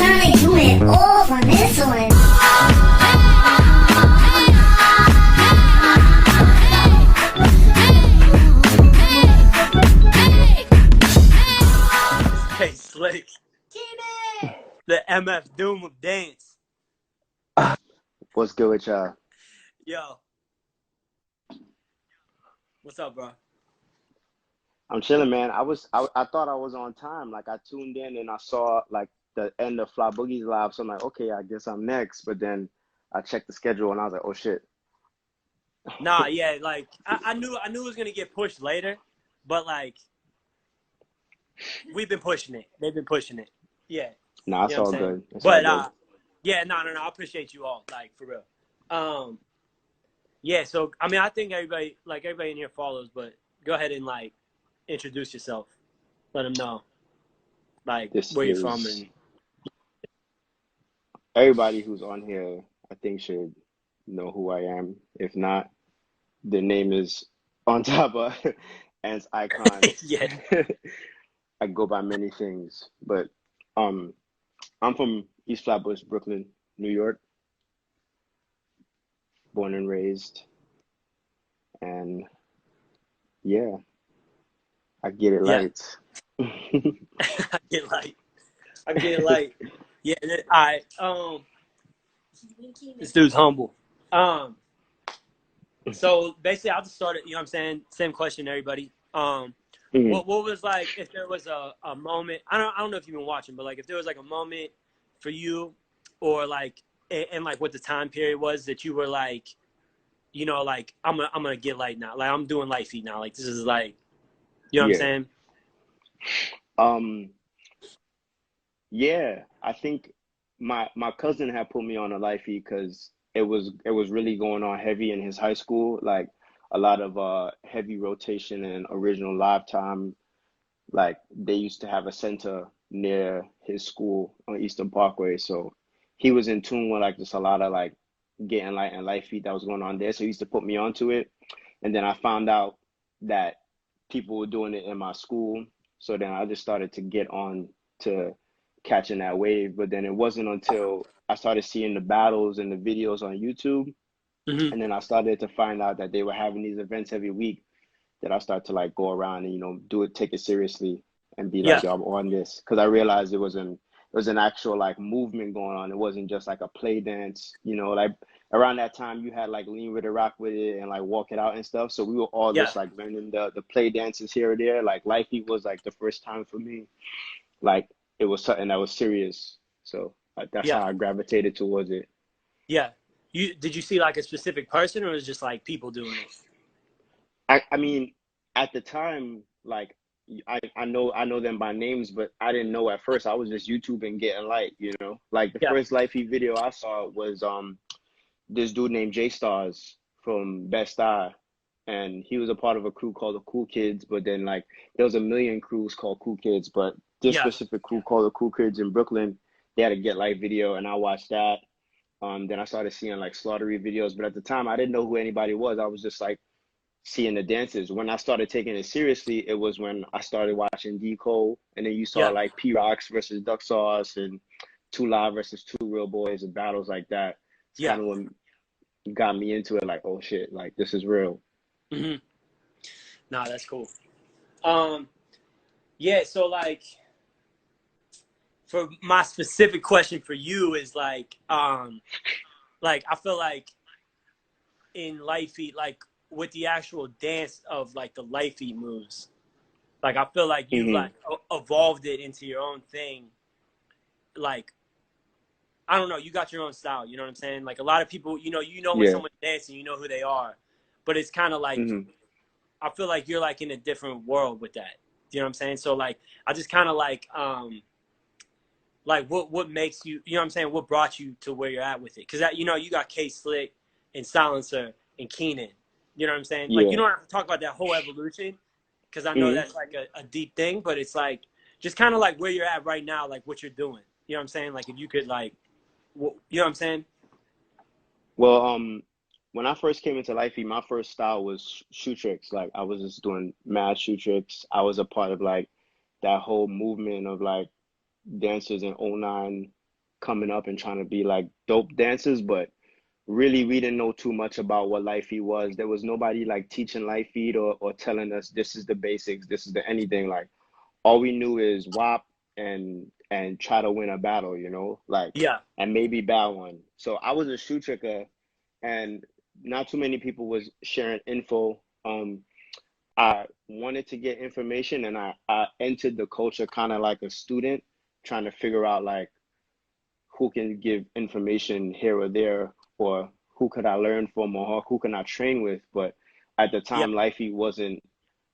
trying to do it off on this one. Hey, Slick. KINEN! The MF Doom of dance. What's good with y'all? Yo. What's up, bro? I'm chilling, man. I thought I was on time. Like I tuned in and I saw like the end of Fly Boogie's live. So I'm like, okay, I guess I'm next. But then I checked the schedule and I was like, oh shit. Nah, yeah, like I knew it was gonna get pushed later, but like we've been pushing it. They've been pushing it. Yeah. Nah, it's You know what all I'm saying? good. It's But all good. yeah, no, I appreciate you all, like for real. Yeah, so I mean I think everybody in here follows, but go ahead and like introduce yourself. Let them know like This where you're from is and everybody who's on here, I think should know who I am. If not, the name is on top of Ant's icon. yeah. I go by many things, but um I'm from East Flatbush, Brooklyn, New York, born and raised, and yeah, I get it Yeah. light. I get light. I get light. Yeah, this dude's humble. So basically I'll just start it, you know what I'm saying? Same question to everybody. Mhm. What was like if there was a moment, I don't know if you've been watching, but like if there was like a moment for you or like and like what the time period was that you were like, you know, like I'm gonna get light now. Like I'm doing light feet now. Like this is like, you know what I'm Yeah. saying? Um, yeah, I think my cousin had put me on a lifey because it was really going on heavy in his high school, like a lot of heavy rotation and original live time. Like they used to have a center near his school on Eastern Parkway, so he was in tune with like just a lot of like getting light and light feet that was going on there. So he used to put me onto it, and then I found out that people were doing it in my school. So then I just started to get on to catching that wave. But then it wasn't until I started seeing the battles and the videos on YouTube, Hmm. and then I started to find out that they were having these events every week that I start to like go around and do it, take it seriously, and be Yeah. like, yo, I'm on this, because I realized it was an actual like movement going on. It wasn't just like a play dance, like around that time you had like Lean with it, Rock with it, and like Walk It Out and stuff. So we were all Yeah. just like learning the play dances here or there. Like Lifey was like the first time for me, like it was something that was serious. So that's Yeah. how I gravitated towards it. Yeah. Did you see like a specific person or was it just like people doing it? I mean, at the time, like I know them by names, but I didn't know at first. I was just YouTubing getting light. Like the Yeah. first Lifey video I saw was this dude named J Stars from Best Eye, and he was a part of a crew called the Cool Kids. But then like there was a million crews called Cool Kids, but this Yeah. specific crew called the Cool Kids in Brooklyn, they had a Get Light video, and I watched that. Then I started seeing like slaughtery videos, but at the time I didn't know who anybody was. I was just like seeing the dances. When I started taking it seriously, it was when I started watching D Cole, and then you saw Yeah. like P Rocks versus Duck Sauce and Two Live versus Two Real Boys and battles like that. It's Yeah. kind of what got me into it. Like, oh shit, like this is real. Hmm. Nah, that's cool. Um, yeah, so for my specific question for you is like I feel like in light feet, like with the actual dance of like the light feet moves, like I feel like you've Hmm. like evolved it into your own thing. Like I don't know, you got your own style. You know what I'm saying? Like a lot of people, when Yeah. someone's dancing, you know who they are, but it's kind of like Hmm. I feel like you're like in a different world with that. You know what I'm saying? So like I just kind of like what makes you, you know what I'm saying, what brought you to where you're at with it? Because you got K Slick and Silencer and KINEN. You know what I'm saying? Like you Yeah. don't have to talk about that whole evolution because I know Hmm. that's like a deep thing, but it's like just kind of like where you're at right now, like what you're doing. You know what I'm saying? Like if you could like, you know what I'm saying? Well, when I first came into Lifey, my first style was shoe tricks. Like I was just doing mad shoe tricks. I was a part of like that whole movement of like dancers in '09. coming up and trying to be like dope dancers, but really we didn't know too much about what life feed was. There was nobody like teaching life feed or telling us this is the basics, this is the anything. Like all we knew is WAP and try to win a battle, you know, like Yeah. and maybe bad one. So I was a shoe tricker and not too many people was sharing info. I wanted to get information and I entered the culture kind of like a student, trying to figure out like who can give information here or there, or who could I learn from, or who can I train with. But at the Yeah. time, Lifey wasn't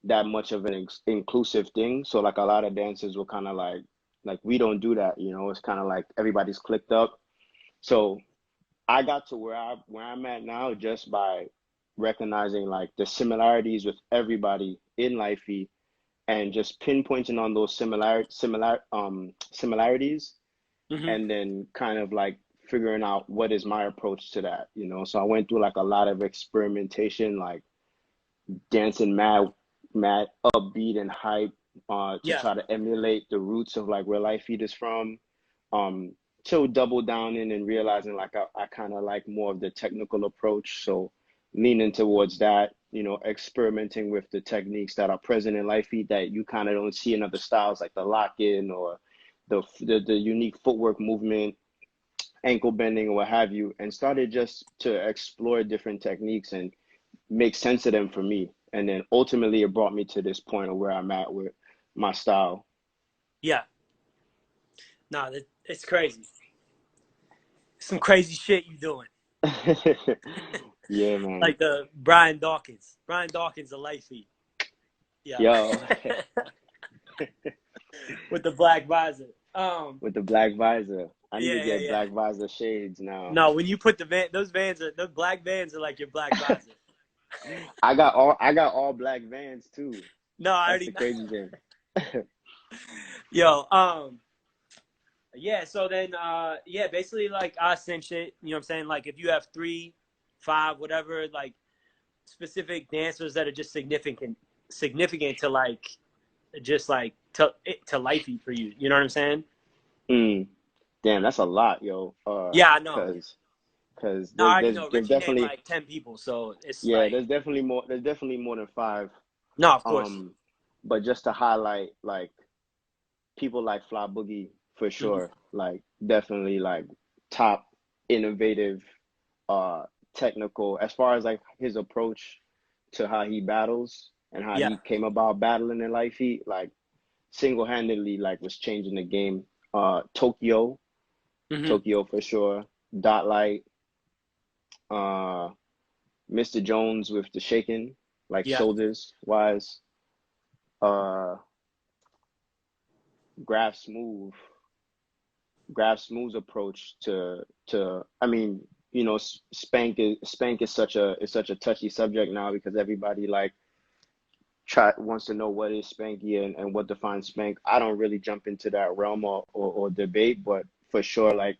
that much of an inclusive thing. So like a lot of dancers were kind of like we don't do that, you know. It's kind of like everybody's clicked up. So I got to where I'm at now just by recognizing like the similarities with everybody in Lifey and just pinpointing on those similarities, Hmm. and then kind of like figuring out what is my approach to that, you know. So I went through like a lot of experimentation, like dancing mad upbeat and hype, to Yeah. try to emulate the roots of like where Life Feed is from. Um, to double down in and realizing like I kind of like more of the technical approach. So leaning towards that, you know, experimenting with the techniques that are present in Life Feed that you kind of don't see in other styles, like the lock in or the unique footwork movement, ankle bending or what have you, and started just to explore different techniques and make sense of them for me. And then ultimately it brought me to this point of where I'm at with my style. Yeah. No, it's crazy. Some crazy shit you doing. Yeah, man. Like the Brian Dawkins. Brian Dawkins, a life feed. Yeah. Yo, With the black visor. with the black visor. I need to Yeah, yeah, get yeah. black visor shades now. No, when you put those vans are, the black vans are like your black visor. I got all black Vans too. No, I That's already the know. crazy thing. Yo, yeah, so then yeah, basically like same shit, you know what I'm saying? Like if you have 3, 5, whatever, like specific dancers that are just significant to like just like to lifey for you. You know what I'm saying? Mm, damn, that's a lot, yo. Yeah, I know. Cause No, I there's already there's know. there's Richie named definitely like 10 people, so it's yeah, like there's definitely more than five. no, of course. Um, but just to highlight like people like Fly Boogie for Hmm. sure, like definitely like top innovative, uh, technical as far as like his approach to how he battles and how Yeah. he came about battling in life. He like single-handedly like was changing the game. Tokyo, Hmm. Tokyo for sure. Dot Light, uh, Mr. Jones with the shaking, like Yeah. shoulders wise. Uh, Graph Smooth, Graph Smooth's approach to I mean, you know, Spank is such a touchy subject now because everybody like try wants to know what is Spanky and what defines Spank. I don't really jump into that realm or debate, but for sure, like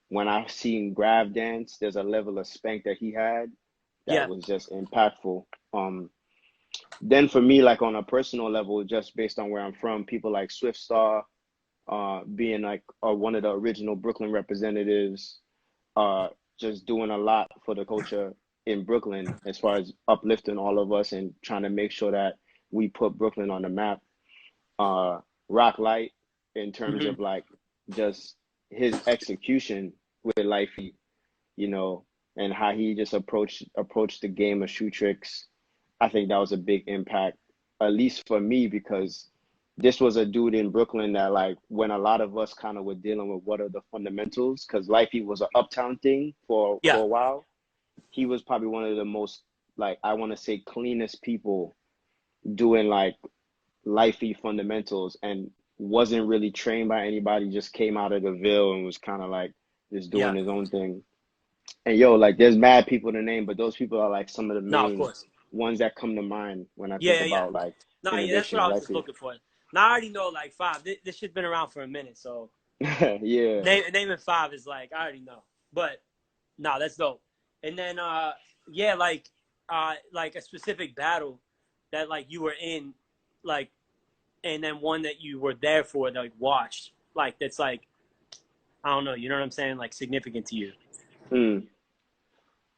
when I seen Grav dance, there's a level of Spank that he had that Yeah. was just impactful. Um, then for me, like on a personal level, just based on where I'm from, people like Swift Star, being like one of the original Brooklyn representatives, uh, just doing a lot for the culture in Brooklyn as far as uplifting all of us and trying to make sure that we put Brooklyn on the map. Rock Light in terms Hmm. of like just his execution with Lifey, you know, and how he just approached the game of shoe tricks. I think that was a big impact, at least for me, because this was a dude in Brooklyn that like when a lot of us kind of were dealing with what are the fundamentals, because Lifey was an uptown thing Yeah. for a while. He was probably one of the most like I want to say cleanest people doing like lifey fundamentals and wasn't really trained by anybody, just came out of the Ville and was kind of like just doing Yeah. his own thing. And yo, like there's mad people to name, but those people are like some of the No, of main course. ones that come to mind when I Yeah, think yeah, yeah. about like No, yeah, that's innovation what I in was just lifey. looking for. Now I already know like 5. This shit's been around for a minute, so Yeah. naming 5 is like I already know. But no, that's dope. And then yeah, like a specific battle that like you were in, like, and then one that you were there for, that, like watched, like that's like I don't know, you know what I'm saying? Like significant to you. Mm.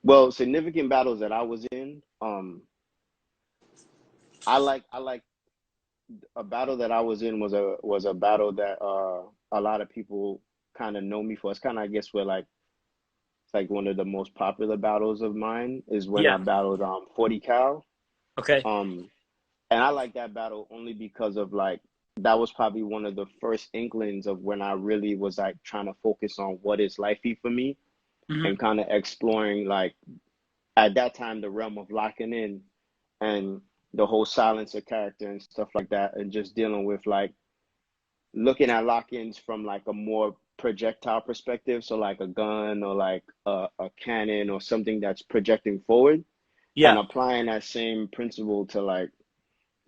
Well, significant battles that I was in, I like a battle that I was in was a battle that a lot of people kind of know me for. It's kind of, I guess, where like it's like one of the most popular battles of mine is when I Yeah. battled 40 cal. Okay. Um and I like that battle only because of like that was probably one of the first inklings of when I really was like trying to focus on what is lifey for me Hmm. and kind of exploring like at that time the realm of locking in and the whole silencer character and stuff like that and just dealing with like looking at lock-ins from like a more projectile perspective, so like a gun or like a cannon or something that's projecting forward and Yeah. applying that same principle to like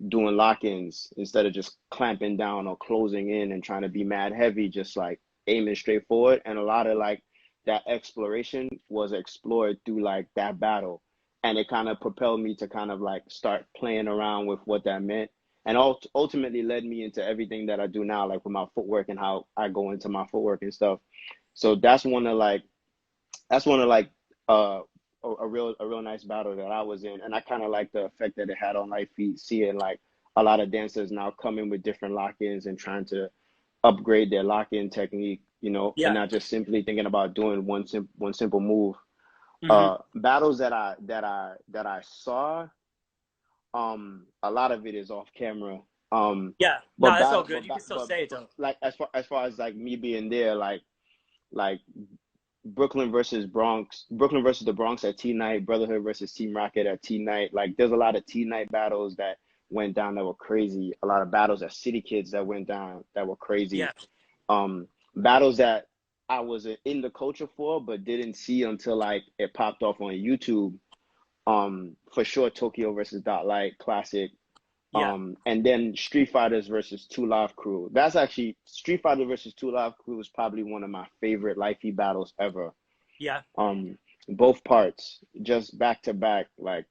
doing lock-ins instead of just clamping down or closing in and trying to be mad heavy, just like aiming straight forward. And a lot of like that exploration was explored through like that battle. And it kind of propelled me to kind of like start playing around with what that meant. And ultimately led me into everything that I do now, like with my footwork and how I go into my footwork and stuff. So that's one of like uh a real nice battle that I was in, and I kind of like the effect that it had on Light Feet, seeing like a lot of dancers now coming with different lock-ins and trying to upgrade their lock-in technique, and Yeah. not just simply thinking about doing one simple move. Hmm. Battles that I saw, a lot of it is off camera. Yeah. No, But that's all battle, good. You can still say it but though. like as far as like me being there, like Brooklyn versus the Bronx at T Night, Brotherhood versus Team Rocket at T Night. Like there's a lot of T Night battles that went down that were crazy. A lot of battles at City Kids that went down that were crazy. Yeah. Battles that I was in the culture for but didn't see until like it popped off on YouTube. For sure, Tokyo versus Dot Light, classic. Yeah. And then Street Fighters versus Two Live Crew. That's actually Street Fighter versus Two Live Crew is probably one of my favorite lifey battles ever. Yeah. Um, both parts just back to back. Like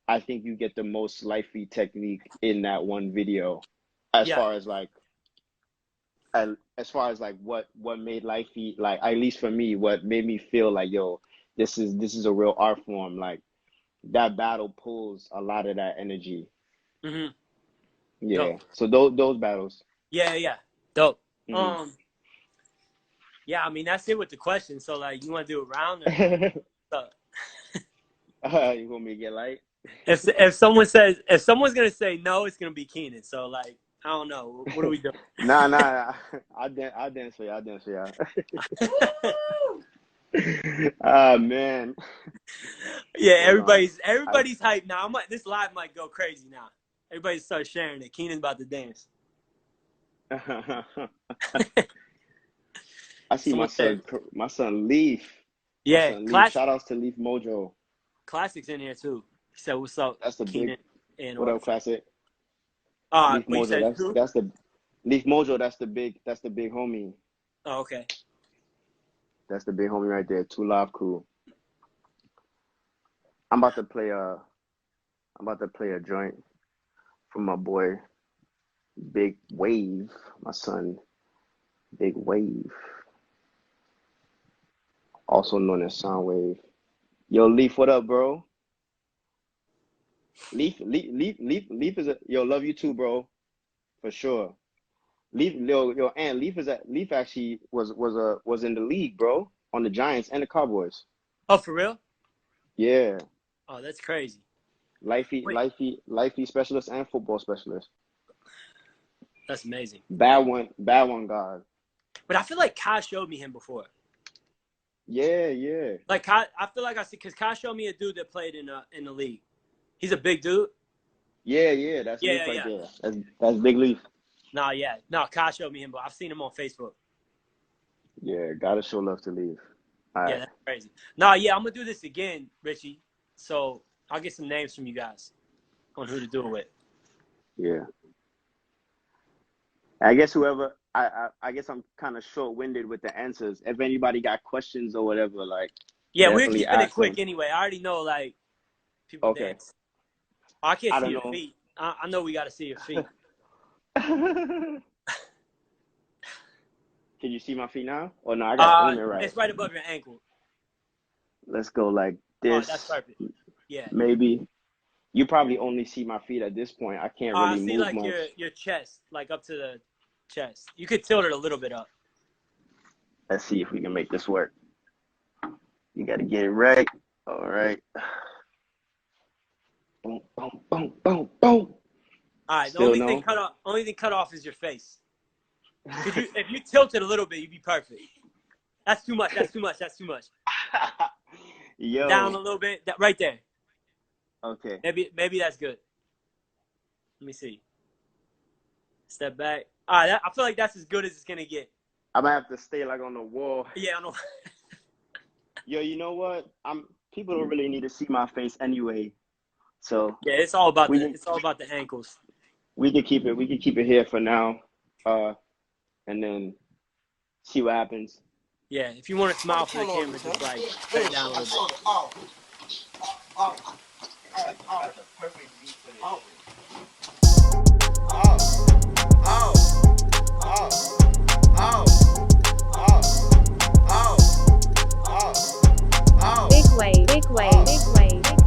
I think you get the most lifey technique in that one video, as Yeah. far as like as far as like what made lifey, like at least for me, what made me feel like, yo, this is a real art form. Like that battle pulls a lot of that energy. Hmm. Yeah. Dope. So those battles. Yeah. Yeah. Dope. Hmm. Um. Yeah. I mean, that's it with the question. So, like, you want to do a round or so? You want me to get light? If someone says if someone's gonna say no, it's gonna be Keenan. So, like, I don't know. What are we doing? Nah. I'll dance for you. I'll dance for you. Ah, man. Yeah. Hold on. Everybody's hyped now. This live might go crazy now. Everybody start sharing it. Keenan's about to dance. I I see Someone said, my son Leaf. My "Yeah, son Leaf. Shout outs to Leaf Mojo. classics in here too." He said, "What's up, That's the big Keenan and what up Artefakt?" classic. Leaf What you Mojo. said That's too? that's the Leaf Mojo. That's the big homie. Oh, okay. That's the big homie right there. Two Live Crew. I'm about to play a I'm about to play a joint from my boy Big Wave. My son Big Wave, also known as Soundwave. Yo, Leaf, what up, bro? Leaf is a yo. Love you too, bro, for sure. And Leaf actually was in the league, bro, on the Giants and the Cowboys. Oh, for real? Yeah, Oh, that's crazy. Wait, lifey specialist and football specialist. that's amazing. Bad one, God. But I feel like Kai showed me him before. Yeah. Like Kai, I feel like I see because Kai showed me a dude that played in the league. He's a big dude. Yeah. That's Leaf right Yeah. there. That's Big Leaf. Nah, yeah. No, Kai showed me him, but I've seen him on Facebook. Yeah, gotta show love to Leaf. All Yeah, right. that's crazy. Nah, yeah, I'm gonna do this again, Richie. So I'll get some names from you guys on who to do it with. Yeah. I guess whoever I guess I'm kind of short-winded with the answers. If anybody got questions or whatever, like Yeah, we're definitely keeping it ask quick them. anyway. I already know like people Okay. dance. I can't I see don't your know. feet. I know we got to see your feet. Can you see my feet now? Oh no, I got aim it right. It's right above your ankle. Let's go like Oh, this. that's perfect. Yeah. Maybe. You probably only see my feet at this point. I can't I really see move like much. your chest, like up to the chest. You could tilt it a little bit up. Let's see if we can make this work. You got to get it right. All right. Boom, boom, boom, boom, boom. All right. The Still only no? thing cut off is your face. If you tilt it a little bit, you'd be perfect. That's too much. That's too much. That's too much. Yo. Down a little bit. Right there. Okay. Maybe that's good. Let me see. Step back. All right. I feel like that's as good as it's gonna get. I'm gonna have to stay like on the wall. Yeah, I know. Yo, you know what? People don't really need to see my face anyway. So yeah, it's all about the ankles. We can keep it here for now. And then see what happens. Yeah, if you want to smile for the camera, just like cut it down a little bit. Big wave, big wave, big wave, big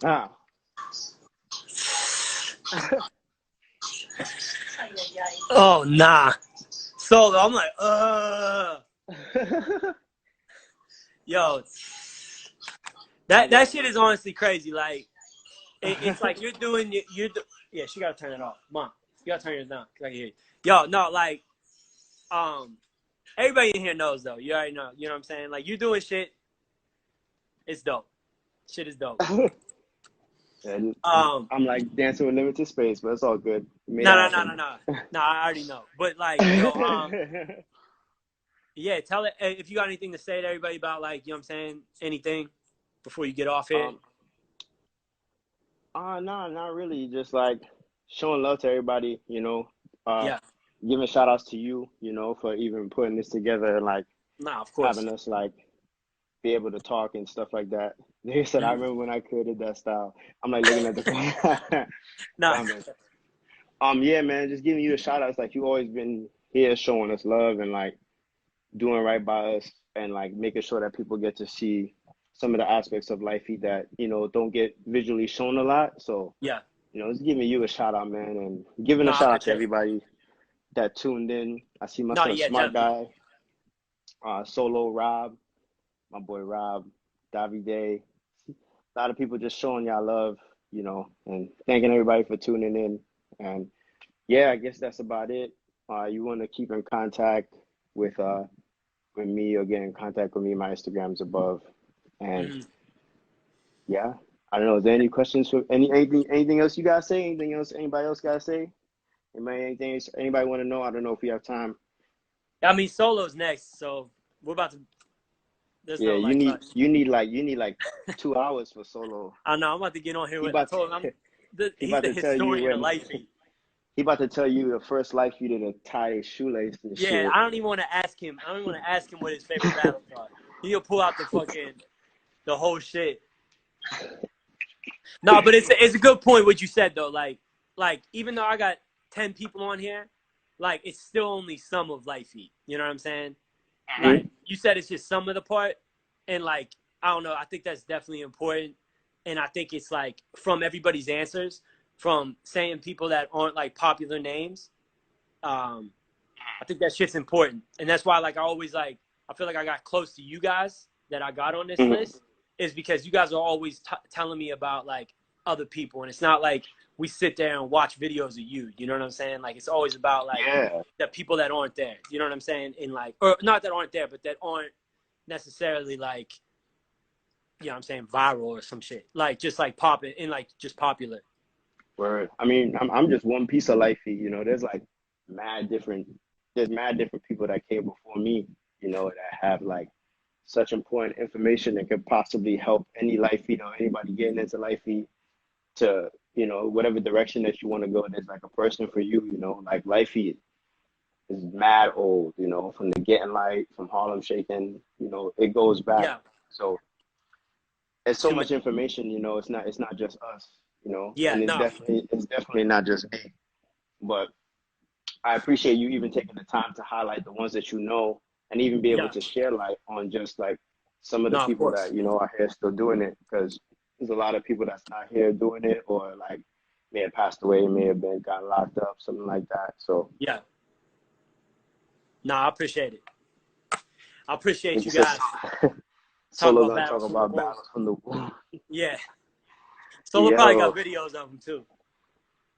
Ah. Oh nah. Solo, I'm like, yo, that shit is honestly crazy. Like, it's like you're doing. Yeah, she gotta turn it off. Mom, you gotta turn yours down. 'Cause I can hear you. Yo, no, like, everybody in here knows though. You already know. You know what I'm saying? Like, you doing shit. It's dope. Shit is dope. And I'm like dancing with limited space, but it's all good. No. I already know. But like, yo, yeah, tell it if you got anything to say to everybody about, like, you know what I'm saying, anything before you get off here. No, not really. Just like showing love to everybody, you know. Yeah. Giving shout outs to you, you know, for even putting this together and like Nah, of course. having us like be able to talk and stuff like that. They said, I remember when I created that style. I'm like looking at the Nah. Yeah, man, just giving you a shout out. It's like you always been here showing us love and like doing right by us and like making sure that people get to see some of the aspects of life that, you know, don't get visually shown a lot. So, Yeah. you know, it's giving you a shout out, man, and giving a Nah, shout I out to appreciate it. everybody that tuned in. I see my Nah, son yeah, Smart definitely. Guy, Solo Rob, my boy Rob, Davide. A lot of people just showing y'all love, you know, and thanking everybody for tuning in. And yeah, I guess that's about it. You want to keep in contact with me or get in contact with me. My Instagram's above. And yeah, I don't know. Is there any questions for anything else you guys say? Anything else anybody else gotta say? Anybody want to know? I don't know if we have time. I mean, Solo's next, so we're about to There's Yeah, no like rush. you need like 2 hours for solo. I know I'm about to get on here He with. I about told him he he's about the to tell you historian of when life feet. he about to tell you the first life you did a tie his shoelace and Yeah, shit. I don't even want to ask him. I don't even want to ask him what his favorite battles are. He'll pull out the whole shit. No, but it's a good point what you said though. Like even though I got 10 people on here, like it's still only some of life feet. You know what I'm saying? Like you said, it's just some of the part, and like I don't know. I think that's definitely important, and I think it's like from everybody's answers, from saying people that aren't like popular names. I think that shit's important, and that's why like I always like I feel like I got close to you guys that I got on this list is because you guys are always telling me about like other people, and it's not like we sit there and watch videos of you. You know what I'm saying? Like it's always about like the people that aren't there. You know what I'm saying? In like, or not that aren't there, but that aren't necessarily like, you know what I'm saying, viral or some shit. Like just like popping and like just popular. Word. I mean, I'm just one piece of life feed, you know. Mad different there's mad different people that came before me, you know, that have like such important information that could possibly help any life feed or anybody getting into life feed to, you know, whatever direction that you want to go. There's like a person for you, you know, like life feed is mad old, you know, from the Getting Light, from Harlem Shaking, you know, it goes back. Yeah. So there's so much information, you know, it's not just us, you know, Yeah. and No. it's definitely not just me. But I appreciate you even taking the time to highlight the ones that you know and even be able Yeah. to share light on just like some of the No. Of people course. that, you know, are here still doing it, because there's a lot of people that's not here doing it, or like may have passed away, may have been got locked up, something like that. So Yeah. No, I appreciate it. I appreciate you it's just guys talking Solo about gonna battles talk from the about womb. battles from the womb. Yeah. Solo probably Yo, got videos of them too.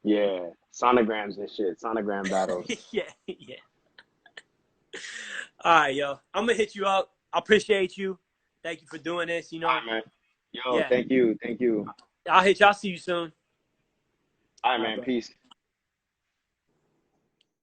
yeah, sonograms and shit, sonogram battles. Yeah. Yeah. All right, yo. I'm gonna hit you up. I appreciate you. Thank you for doing this. You All know. right, man. Yo, Yeah. thank you. I'll hit you. I'll see you soon. All right, All right, man. bro. Peace.